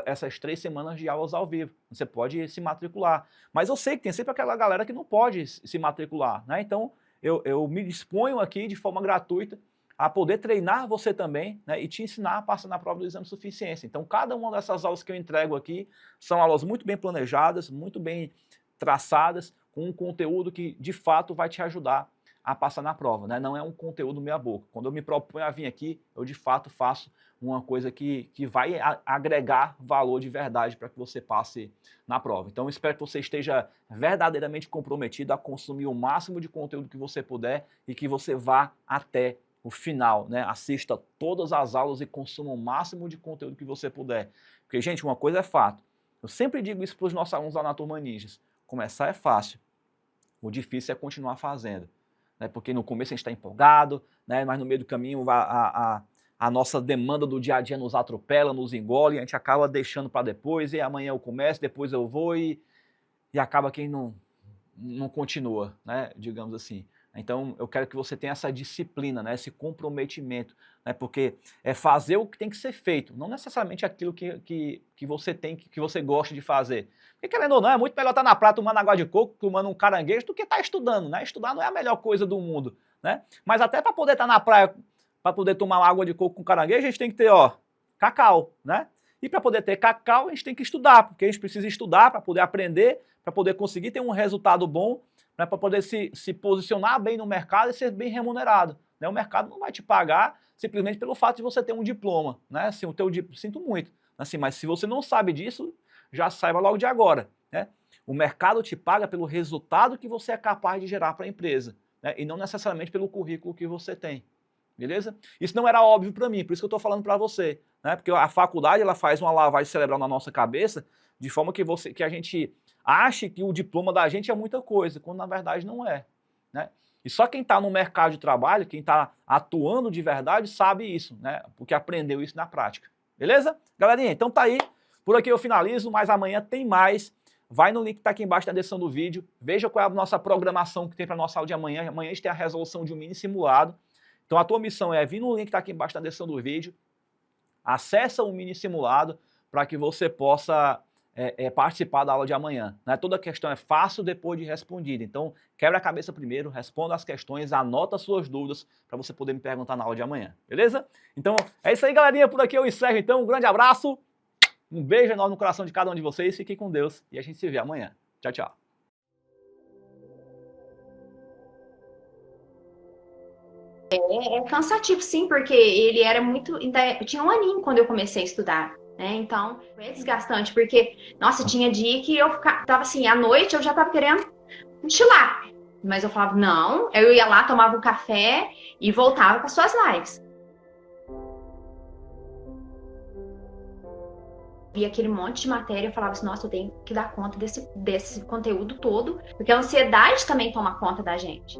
essas 3 semanas de aulas ao vivo. Você pode se matricular. Mas eu sei que tem sempre aquela galera que não pode se matricular, né? Então, eu me disponho aqui de forma gratuita a poder treinar você também, né, e te ensinar a passar na prova do exame de suficiência. Então, cada uma dessas aulas que eu entrego aqui são aulas muito bem planejadas, muito bem traçadas, com um conteúdo que, de fato, vai te ajudar a passar na prova, né? Não é um conteúdo meia boca. Quando eu me proponho a vir aqui, eu de fato faço uma coisa que vai agregar valor de verdade para que você passe na prova. Então eu espero que você esteja verdadeiramente comprometido a consumir o máximo de conteúdo que você puder e que você vá até o final, né? Assista todas as aulas e consuma o máximo de conteúdo que você puder. Porque, gente, uma coisa é fato. Eu sempre digo isso para os nossos alunos lá na Turma Ninjas. Começar é fácil. O difícil é continuar fazendo. Porque no começo a gente está empolgado, né? Mas no meio do caminho a nossa demanda do dia a dia nos atropela, nos engole, e a gente acaba deixando para depois, e amanhã eu começo, depois eu vou, e acaba quem não continua, né? Digamos assim. Então eu quero que você tenha essa disciplina, né? Esse comprometimento, né? Porque é fazer o que tem que ser feito, não necessariamente aquilo que você gosta de fazer. Porque, querendo ou não, é muito melhor estar na praia tomando água de coco, tomando um caranguejo, do que estar estudando, né? Estudar não é a melhor coisa do mundo, né? Mas até para poder estar na praia, para poder tomar água de coco com caranguejo, a gente tem que ter, cacau, né? E para poder ter cacau, a gente tem que estudar, porque a gente precisa estudar para poder aprender, para poder conseguir ter um resultado bom, né? Para poder se posicionar bem no mercado e ser bem remunerado, né? O mercado não vai te pagar simplesmente pelo fato de você ter um diploma, né? Assim, sinto muito, assim, mas se você não sabe disso, já saiba logo de agora, né? O mercado te paga pelo resultado que você é capaz de gerar para a empresa, né? E não necessariamente pelo currículo que você tem, beleza? Isso não era óbvio para mim, por isso que eu estou falando para você, né? Porque a faculdade ela faz uma lavagem cerebral na nossa cabeça de forma que a gente ache que o diploma da gente é muita coisa, quando na verdade não é, né? E só quem está no mercado de trabalho, quem está atuando de verdade, sabe isso, né? Porque aprendeu isso na prática. Beleza? Galerinha, então tá aí. Por aqui eu finalizo, mas amanhã tem mais. Vai no link que está aqui embaixo na descrição do vídeo. Veja qual é a nossa programação que tem para a nossa aula de amanhã. Amanhã a gente tem a resolução de um mini simulado. Então a tua missão é vir no link que está aqui embaixo na descrição do vídeo. Acessa o mini simulado para que você possa participar da aula de amanhã, né? Toda questão é fácil depois de respondida. Então, quebra a cabeça primeiro, responda as questões, anota as suas dúvidas para você poder me perguntar na aula de amanhã, beleza? Então, é isso aí, galerinha. Por aqui eu encerro, então. Um grande abraço, um beijo enorme no coração de cada um de vocês. Fiquem com Deus e a gente se vê amanhã. Tchau, tchau. É cansativo, sim, porque ele era muito. Eu tinha um aninho quando eu comecei a estudar, né? Então, é desgastante, porque, nossa, tinha dia que eu tava assim, à noite eu já tava querendo cochilar. Mas eu falava, não, eu ia lá, tomava um café e voltava para suas lives. Via aquele monte de matéria, eu falava assim, nossa, eu tenho que dar conta desse conteúdo todo, porque a ansiedade também toma conta da gente.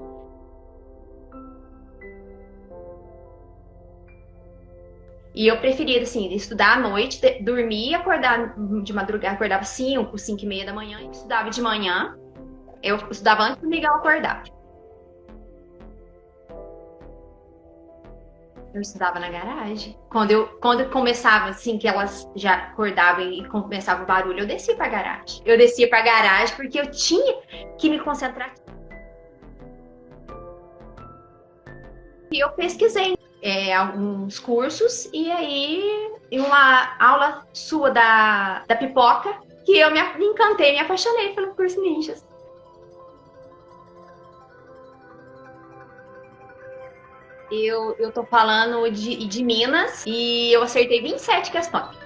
E eu preferia, assim, estudar à noite, dormir e acordar de madrugada. Acordava 5h da manhã. Estudava de manhã. Eu estudava antes do Miguel acordar. Eu estudava na garagem. Quando eu começava, assim, que elas já acordavam e começava o barulho, eu descia pra garagem. Eu descia pra garagem porque eu tinha que me concentrar. E eu pesquisei alguns cursos, e aí uma aula sua da pipoca, que eu me encantei, me apaixonei pelo curso Ninjas. Eu tô falando de Minas e eu acertei 27 questões.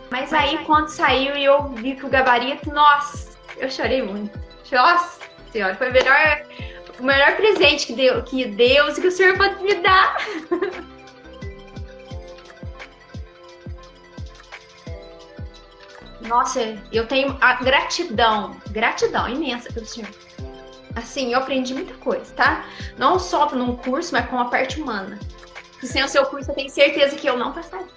Mas aí quando saiu e eu vi que o gabarito, nossa, eu chorei muito. Nossa senhora, foi o melhor presente que Deus e que o Senhor pode me dar. Nossa, eu tenho a gratidão imensa pelo Senhor. Assim, eu aprendi muita coisa, tá? Não só num curso, mas com a parte humana. Que sem o seu curso eu tenho certeza que eu não passaria.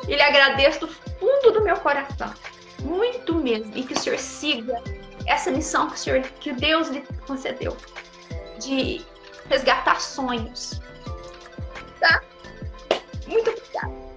E lhe agradeço do fundo do meu coração. Muito mesmo. E que o Senhor siga essa missão que Deus lhe concedeu. De resgatar sonhos. Tá? Muito obrigada.